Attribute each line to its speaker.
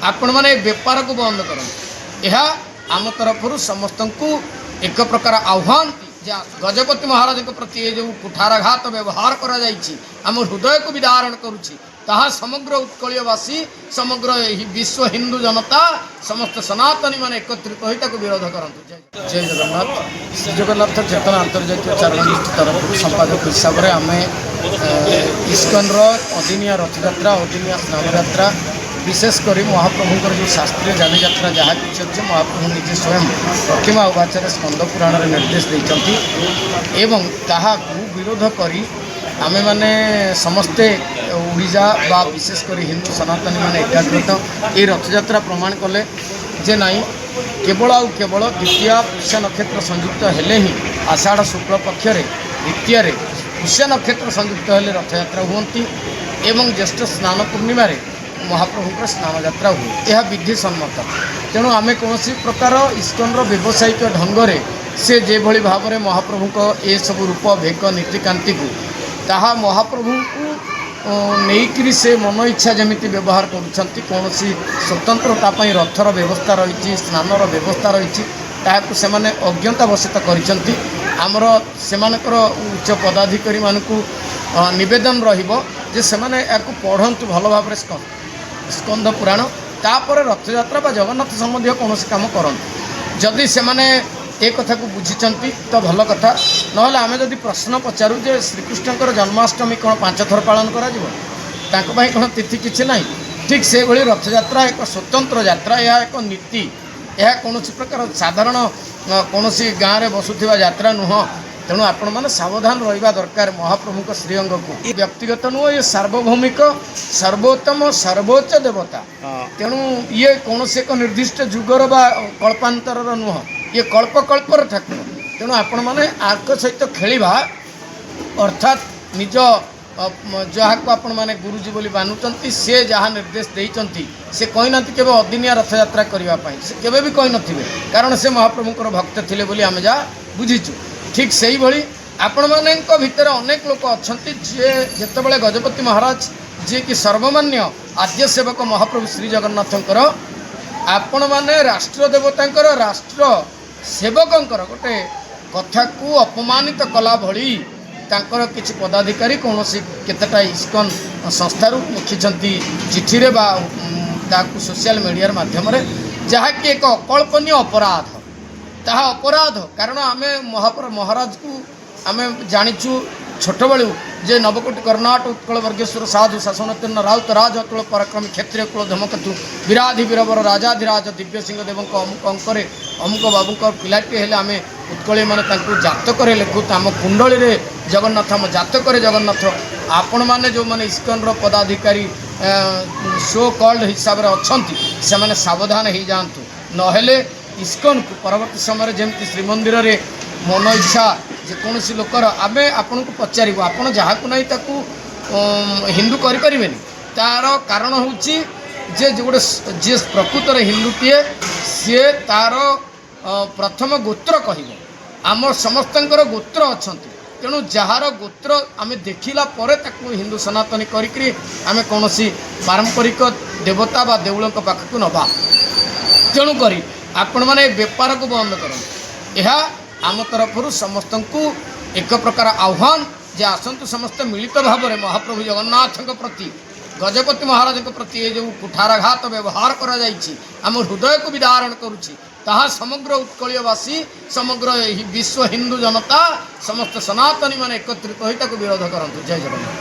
Speaker 1: आपण मैंने बेपार को बंद कर आम तरफ समस्त को एक प्रकार आह्वान गजपति महाराज प्रति ये जो कुठाराघात व्यवहार करा आम हृदय को भी धारण करुच्ची ताहा समग्र उत्कलवासी समग्र विश्व हिंदू जनता समस्त सनातनी मान एकत्रित हो विरोध करते। जय जगन्नाथ। श्री जगन्नाथ चेतना अंतर्जातीय चारण तरफ संपादक हिसाब से आम इस्कन अदिनिया रथयात्रा अदिनिया स्नानयात्रा विशेषकर महाप्रभुंर जो शास्त्रीय जानी यात्रा जहाँ कि अच्छे महाप्रभु निजे स्वयं प्रतिमा उवाचर स्कंद पुराण निर्देश देते एवं ताहा विरोध करी आमे माने समस्ते ओडिशा बा विशेषकर हिंदू सनातनी माने एकाग्रत ये रथयात्रा प्रमाण कले जे नाई केवल आउ केवल द्वितीय पुष्य नक्षत्र संयुक्त हेले ही आषाढ़ शुक्ल पक्षरे द्वितीय पुष्य नक्षत्र संयुक्त हेले रथयात्रा हुंती एवं ज्येष्ठ स्नान पूर्णिमा महाप्रभुंर स्नान यात्रा हुए यह विधि सम्मत। तेणु आमे कौन प्रकार इस्कन व्यावसायिक ढंग से जे भली भाव में महाप्रभु को ये सब रूप भेक नीतिकांति को ताहा महाप्रभु को नहींकि से मन इच्छा जमी व्यवहार करुँच कौन स्वतंत्रता रथर व्यवस्था रही स्नानर व्यवस्था रही ताकू से अज्ञतावशित करमर से उच्च पदाधिकारी मानक नवेदन रे से पढ़तु भल भाव स्कंद पुराण तापर रथयात्रा बा जगन्नाथ संबंधी कौन काम करते जदि से एक कथा को बुझी तो भल कथा ना आम जदि प्रश्न पचारू जे श्रीकृष्ण जन्माष्टमी कौन 5 थर पालन कर कौन तिथि किसी ना ठीक से भली रथयात्रा एक स्वतंत्र यात्रा यह एक नीति यह कौन प्रकार साधारण कौन गाँव में बसुवा यात्रा नुह तेणु आपण मैंने सावधान रहा दरकार महाप्रभु श्रीअंग को व्यक्तिगत नुह ये सार्वभौमिक सर्वोत्तम सर्वोच्च देवता तेणु ये कौन एक निर्दिष्ट जुगर बा कल्पांतर नुह ये कल्पकल्पर ठाकुर तेणु आपण मैंने आर्क सहित खेलिबा अर्थात निज जहाँ को आपण मैंने गुरुजी बोली मानुंट सी जहाँ निर्देश देते से कही ना केवल अदिनिया रथयात्रा करने से केवे भी कही नथिबे कारण से महाप्रभुंर भक्त थिले बोली आमे जा बुझीचु। ठीक से ही भली आपण मानक भितर अनेक लोक अच्छा जे जितेबाला गजपति महाराज जी कि सर्वमान्य आद्य सेवक महाप्रभु श्री जगन्नाथंकर आपण माने राष्ट्र देवतांकर राष्ट्र सेवकंकर गोटे कथा को अपमानित कला भली तांकर किछि पदाधिकारी कौन केतेटा इस्कन संस्थार लिखिं चिठी रे बा ताकू सोशल मीडिया माध्यम जहाँकि एक अकल्पनीय अपराध ताहा अपराध कारण आमे महाराज को आमे जानिचु छोट बेलू जे नवकोटि कर्णाट उत्कल वर्गेश्वर साधु शासनोत्तीर्ण राउत राज अतुल पराक्रमी क्षत्रिय कुल धमकेतु विराधि वीरवर राजाधिराज दिव्य सिंह देव अमुक अंकरे अमुक बाबूक पिलाटी हेले आमे उत्कली मैंने जातक लिखु आम कुंडली जगन्नाथ आम जातक जगन्नाथ आपण मैंने जो मैंने इस्कन पदाधिकारी सो कल्ड हिसाब से अच्छा से सावधान हो जातु नहेले इस्कन को परवर्त समय जमी श्रीमंदिर में मन इच्छा जेकोसी लोकर आमे आपन को पचारू आपन जहाँ को नहीं ताकू हिंदू करें तार कारण हूँ जे गोटे जी प्रकृत हिंदूटीए सी तार प्रथम गोत्र कह आम समस्त गोत्र अच्छा तेणु जार गोत्र आम देखला हिंदू सनातनी करी आम कौन पारंपरिक देवता बा देउलों पाखक नवा तेणुक आपण मैंने बेपार को बंद कर आम तरफ समस्त को एक प्रकार आह्वान जे आसतु समस्त मिलित भाव में महाप्रभु जगन्नाथ प्रति गजपति महाराज प्रति ये जो कुठाराघात व्यवहार करा आम हृदय को भी धारण करुच्ची ताहा समग्र उत्कलवासी समग्र विश्व हिंदू जनता समस्त सनातनी मान एकत्रित हो विरोध करते। जय जगन्नाथ।